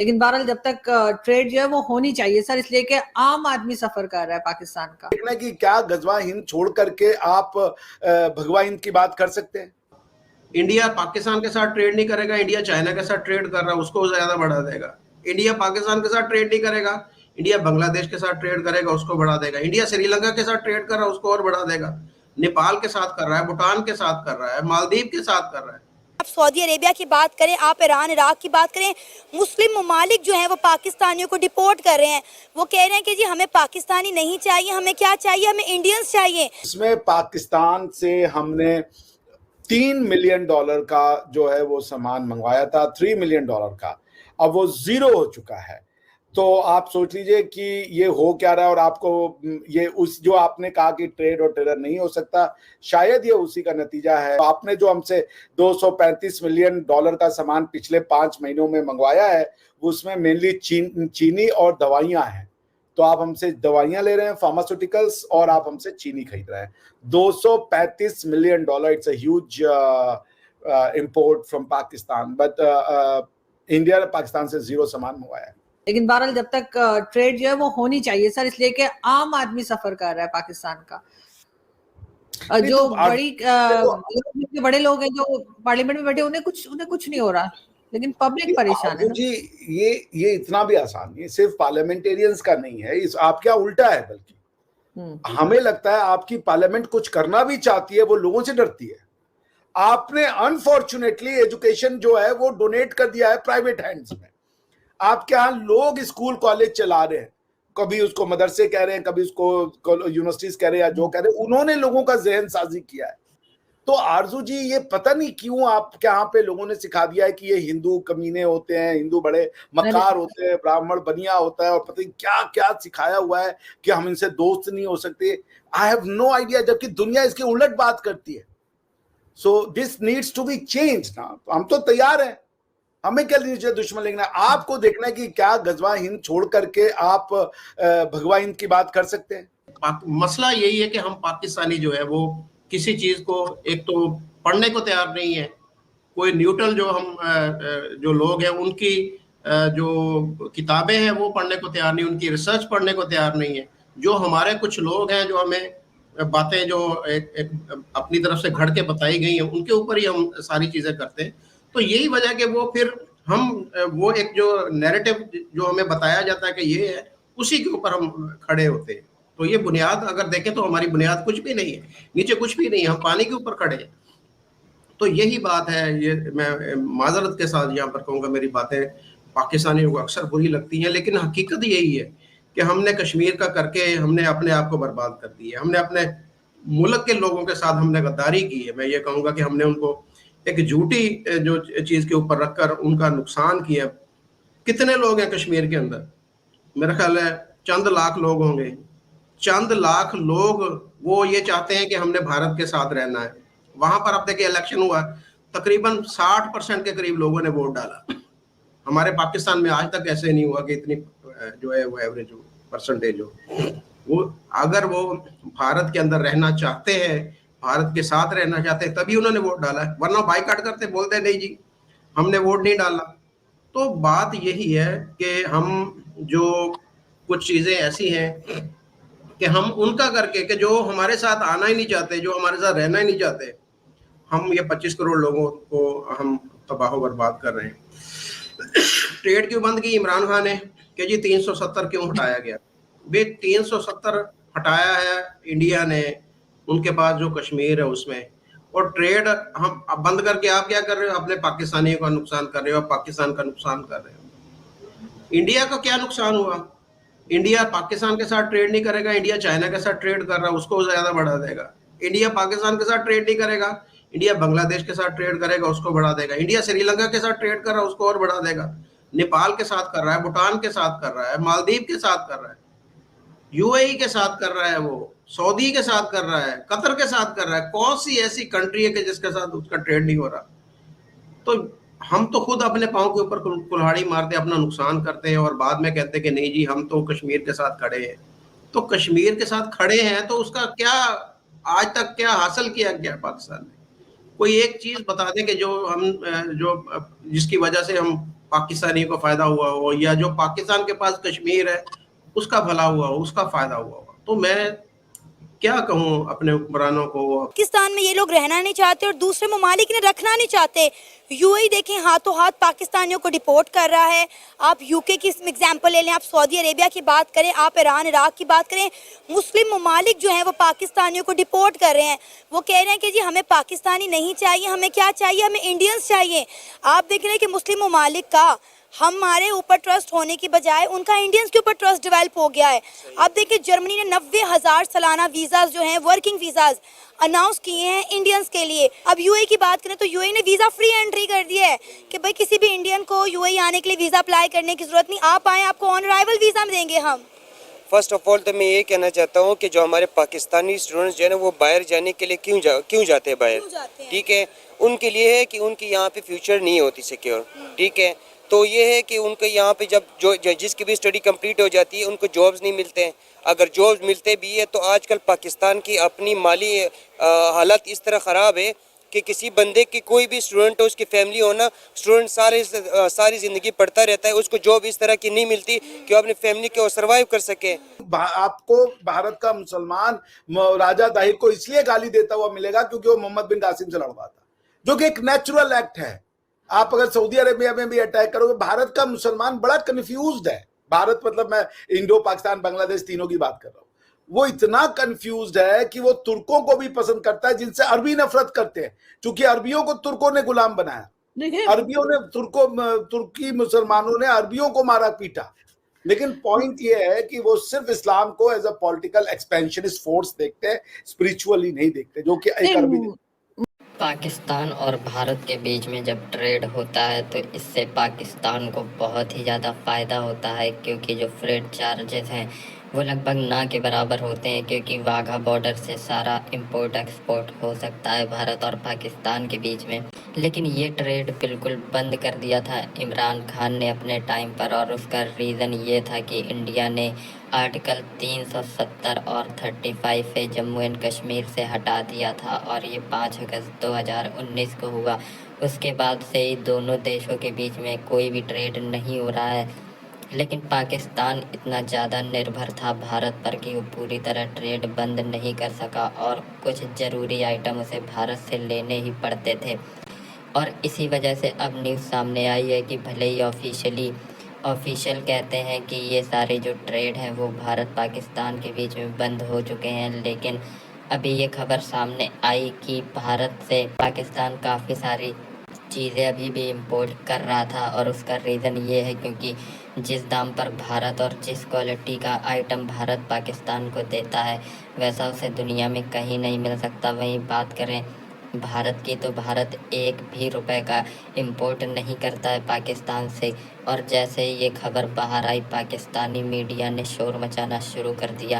लेकिन बहरहाल जब तक ट्रेड जो है वो होनी चाहिए सर, इसलिए कि आम आदमी सफर कर रहा है पाकिस्तान का। देखना कि क्या गजवा हिंद छोड़ करके आप भगवा हिंद की बात कर सकते हैं। इंडिया पाकिस्तान के साथ ट्रेड नहीं करेगा, इंडिया चाइना के साथ ट्रेड कर रहा है उसको ज्यादा बढ़ा देगा। इंडिया पाकिस्तान के साथ ट्रेड नहीं करेगा, इंडिया बांग्लादेश के साथ ट्रेड करेगा उसको बढ़ा देगा। इंडिया श्रीलंका के साथ ट्रेड कर रहा है उसको और बढ़ा देगा। नेपाल के साथ कर रहा है, भूटान के साथ कर रहा है, मालदीव के साथ कर रहा है। आप सऊदी अरेबिया की बात करें, आप ईरान इराक की बात करें, मुस्लिम ममालिक जो हैं वो पाकिस्तानियों को डिपोर्ट कर रहे हैं। वो कह रहे हैं कि जी हमें पाकिस्तानी नहीं चाहिए, हमें क्या चाहिए, हमें इंडियंस चाहिए। इसमें पाकिस्तान से हमने $3 मिलियन का जो है वो सामान मंगवाया था, $3 मिलियन का, अब वो जीरो हो चुका है। तो आप सोच लीजिए कि ये हो क्या रहा है। और आपको ये उस जो आपने कहा कि ट्रेड और टेरर नहीं हो सकता, शायद ये उसी का नतीजा है। तो आपने जो हमसे $235 मिलियन का सामान पिछले 5 महीनों में मंगवाया है, उसमें मेनली चीनी और दवाइयां हैं। तो आप हमसे दवाइयां ले रहे हैं, फार्मास्यूटिकल्स, और आप हमसे चीनी खरीद रहे हैं। $235 million, it's a huge import from Pakistan, but India ने पाकिस्तान से जीरो सामान मंगवाया है। लेकिन बहरहाल जब तक ट्रेड जो है वो होनी चाहिए सर, इसलिए कि आम आदमी सफर कर रहा है पाकिस्तान का। जो तो बड़े लोग हैं जो पार्लियामेंट में बैठे, उन्हें कुछ नहीं हो रहा, लेकिन पब्लिक परेशान है जी। ये इतना भी आसान नहीं, सिर्फ पार्लियामेंटेरियंस का नहीं है, इस आप क्या उल्टा है, बल्कि हमें लगता है आपकी पार्लियामेंट कुछ करना भी चाहती है, वो लोगों से डरती है। आपने अनफॉर्चुनेटली एजुकेशन जो है वो डोनेट कर दिया है प्राइवेट हैंड्स में। आपके यहाँ लोग स्कूल कॉलेज चला रहे हैं, कभी उसको मदरसे कह रहे हैं, कभी उसको यूनिवर्सिटीज कह रहे हैं, या जो कह रहे हैं, उन्होंने लोगों का जहन साजी किया है। तो आरजू जी, ये पता नहीं क्यों आपके यहाँ पे लोगों ने सिखा दिया है कि ये हिंदू कमीने होते हैं, हिंदू बड़े मक्कार होते हैं, ब्राह्मण बनिया होता है, और पता नहीं क्या क्या सिखाया हुआ है कि हम इनसे दोस्त नहीं हो सकते। आई हैव नो आइडिया, जबकि दुनिया इसके उलट बात करती है। So this needs to be change ना। हम तो तैयार हैं, हमें क्या लीजिए दुश्मन लेना। आपको देखना है कि क्या गजवा हिंद छोड़ करके आप भगवा हिंद की बात कर सकते हैं। मसला यही है कि हम पाकिस्तानी जो है वो किसी चीज को एक तो पढ़ने को तैयार नहीं है। कोई न्यूट्रल जो हम जो लोग हैं उनकी जो किताबें हैं वो पढ़ने को तैयार नहीं, उनकी रिसर्च पढ़ने को तैयार नहीं है। जो हमारे कुछ लोग हैं जो हमें बातें जो एक अपनी तरफ से घड़ के बताई गई हैं उनके ऊपर ही हम सारी चीजें करते हैं। तो यही वजह कि वो फिर हम वो एक जो नैरेटिव जो हमें बताया जाता है कि ये है, उसी के ऊपर हम खड़े होते हैं। तो ये बुनियाद अगर देखें तो हमारी बुनियाद कुछ भी नहीं है, नीचे कुछ भी नहीं है, हम पानी के ऊपर खड़े हैं। तो यही बात है। ये मैं माजरत के साथ यहाँ पर कहूँगा, मेरी बातें पाकिस्तानियों को अक्सर बुरी लगती हैं, लेकिन हकीकत यही है कि हमने कश्मीर का करके हमने अपने आप को बर्बाद कर दिया। हमने अपने मुल्क के लोगों के साथ हमने गद्दारी की है। मैं ये कहूँगा कि हमने उनको एक झूठी जो चीज़ के ऊपर रखकर उनका नुकसान किया। कितने लोग हैं कश्मीर के अंदर? मेरा ख्याल है चंद लाख लोग होंगे। चंद लाख लोग वो ये चाहते हैं कि हमने भारत के साथ रहना है। वहां पर अब देखिए इलेक्शन हुआ, तकरीबन 60% के करीब लोगों ने वोट डाला। हमारे पाकिस्तान में आज तक ऐसे नहीं हुआ कि इतनी जो है वो एवरेज परसेंटेज हो। वो अगर वो भारत के अंदर रहना चाहते हैं, भारत के साथ रहना चाहते हैं, तभी उन्होंने वोट डाला है, वरना बाइकाट करते, बोलते नहीं जी हमने वोट नहीं डाला। तो बात यही है कि हम जो कुछ चीज़ें ऐसी हैं कि हम उनका करके कि जो हमारे साथ आना ही नहीं चाहते, जो हमारे साथ रहना ही नहीं चाहते, हम ये 25 करोड़ लोगों को हम तबाह बर्बाद कर रहे हैं। ट्रेड क्यों बंद की इमरान खान ने कि जी 370 क्यों हटाया गया? वे 370 हटाया है इंडिया ने, उनके पास जो कश्मीर है उसमें, और ट्रेड हम अब बंद करके आप क्या कर रहे हो? अपने पाकिस्तानियों का नुकसान कर रहे हो, पाकिस्तान का नुकसान कर रहे हो। इंडिया का क्या नुकसान हुआ? इंडिया पाकिस्तान के साथ ट्रेड नहीं करेगा, इंडिया चाइना के साथ ट्रेड कर रहा है उसको ज्यादा बढ़ा देगा। इंडिया पाकिस्तान के साथ ट्रेड नहीं करेगा, इंडिया बांग्लादेश के साथ ट्रेड करेगा उसको बढ़ा देगा। इंडिया श्रीलंका के साथ ट्रेड कर रहा है उसको और बढ़ा देगा। नेपाल के साथ कर रहा है, भूटान के साथ कर रहा है, मालदीव के साथ कर रहा है, यूएई के साथ कर रहा है, वो सऊदी के साथ कर रहा है, कतर के साथ कर रहा है। कौन सी ऐसी कंट्री है कि जिसके साथ उसका ट्रेड नहीं हो रहा? तो हम तो खुद अपने पाँव के ऊपर कुल्हाड़ी मारते अपना नुकसान करते हैं और बाद में कहते हैं कि नहीं जी हम तो कश्मीर के साथ खड़े हैं। तो कश्मीर के साथ खड़े हैं तो उसका क्या आज तक क्या हासिल किया गया पाकिस्तान ने? कोई एक चीज बता दें कि जो हम जो जिसकी वजह से हम पाकिस्तानी को फायदा हुआ हो, या जो पाकिस्तान के पास कश्मीर है उसका भला हुआ हो, उसका फायदा हुआ हो। तो मैं क्या कहूँ अपने हुक्मरानों को। पाकिस्तान में ये लोग रहना नहीं चाहते और दूसरे ममालिक ने रखना नहीं चाहते। यूएई देखें हाथों हाथ पाकिस्तानियों को डिपोर्ट कर रहा है। आप यूके की एग्जांपल ले लें, आप सऊदी अरेबिया की बात करें, आप ईरान इराक की बात करें, मुस्लिम ममालिक जो हैं वो पाकिस्तानियों को डिपोर्ट कर रहे हैं। वो कह रहे हैं कि जी हमें पाकिस्तानी नहीं चाहिए, हमें क्या चाहिए, हमें इंडियंस चाहिए। आप देख रहे हैं कि मुस्लिम ममालिक का हमारे ऊपर ट्रस्ट होने की बजाय उनका इंडियंस के ऊपर ट्रस्ट डेवलप हो गया है। अब देखिए जर्मनी ने 90,000 सालाना वीज़ाज जो हैं वर्किंग वीज़ाज अनाउंस किए हैं इंडियंस के लिए। अब यूएई की बात करें तो यूएई ने वीज़ा फ्री एंट्री कर दिया है कि भाई किसी भी इंडियन को यूएई आने के लिए वीज़ा अप्लाई करने की ज़रूरत नहीं, आप आएँ, आपको ऑन अराइवल वीज़ा देंगे हम। फर्स्ट ऑफ ऑल तो मैं ये कहना चाहता हूँ कि जो हमारे पाकिस्तानी स्टूडेंट्स जो है ना वो बाहर जाने के लिए क्यों जाते हैं बाहर, ठीक है, उनके लिए है कि उनकी यहाँ पे फ्यूचर नहीं होती सिक्योर, ठीक है। तो ये है कि उनको यहाँ पे जब जिसकी भी स्टडी कंप्लीट हो जाती है उनको जॉब्स नहीं मिलते हैं। अगर जॉब्स मिलते भी है तो आजकल पाकिस्तान की अपनी माली हालत इस तरह ख़राब है कि किसी बंदे की कोई भी स्टूडेंट हो, उसकी फैमिली हो ना, स्टूडेंट सारी ज़िंदगी पढ़ता रहता है, उसको जॉब इस तरह की नहीं मिलती कि वो अपनी फैमिली को सर्वाइव कर सके। आपको भारत का मुसलमान राजा दाहिर को इसलिए गाली देता हुआ मिलेगा क्योंकि वो मोहम्मद बिन कासिम से लड़वा था, जो कि एक नेचुरल एक्ट है। आप अगर सऊदी अरेबिया में भी अटैक करोगे, भारत का मुसलमान बड़ा कंफ्यूज्ड है। भारत मतलब मैं इंडो पाकिस्तान बांग्लादेश तीनों की बात कर रहा हूँ। वो इतना कंफ्यूज्ड है कि वो तुर्कों को भी पसंद करता है जिनसे अरबी नफरत करते हैं, क्योंकि अरबियों को तुर्कों ने गुलाम बनाया। अरबियों ने तुर्की मुसलमानों ने अरबियों को मारा पीटा। लेकिन पॉइंट ये है कि वो सिर्फ इस्लाम को as a political expansionist force देखते हैं, स्पिरिचुअली नहीं देखते, जो कि एक अरबी पाकिस्तान और भारत के बीच में जब ट्रेड होता है तो इससे पाकिस्तान को बहुत ही ज़्यादा फ़ायदा होता है, क्योंकि जो फ्रेट चार्जेस हैं वो लगभग ना के बराबर होते हैं, क्योंकि वाघा बॉर्डर से सारा इंपोर्ट एक्सपोर्ट हो सकता है भारत और पाकिस्तान के बीच में। लेकिन ये ट्रेड बिल्कुल बंद कर दिया था इमरान खान ने अपने टाइम पर, और उसका रीज़न ये था कि इंडिया ने आर्टिकल 370 और 35 से जम्मू एंड कश्मीर से हटा दिया था, और ये 5 अगस्त 2019 को हुआ। उसके बाद से ही दोनों देशों के बीच में कोई भी ट्रेड नहीं हो रहा है। लेकिन पाकिस्तान इतना ज़्यादा निर्भर था भारत पर कि वो पूरी तरह ट्रेड बंद नहीं कर सका, और कुछ ज़रूरी आइटम उसे भारत से लेने ही पड़ते थे। और इसी वजह से अब न्यूज़ सामने आई है कि भले ही ऑफिशियल कहते हैं कि ये सारे जो ट्रेड हैं वो भारत पाकिस्तान के बीच में बंद हो चुके हैं, लेकिन अभी ये खबर सामने आई कि भारत से पाकिस्तान काफ़ी सारी चीज़ें अभी भी इंपोर्ट कर रहा था। और उसका रीज़न ये है क्योंकि जिस दाम पर भारत और जिस क्वालिटी का आइटम भारत पाकिस्तान को देता है वैसा उसे दुनिया में कहीं नहीं मिल सकता। वहीं बात करें भारत की तो भारत एक भी रुपए का इंपोर्ट नहीं करता है पाकिस्तान से। और जैसे ही ये खबर बाहर आई पाकिस्तानी मीडिया ने शोर मचाना शुरू कर दिया।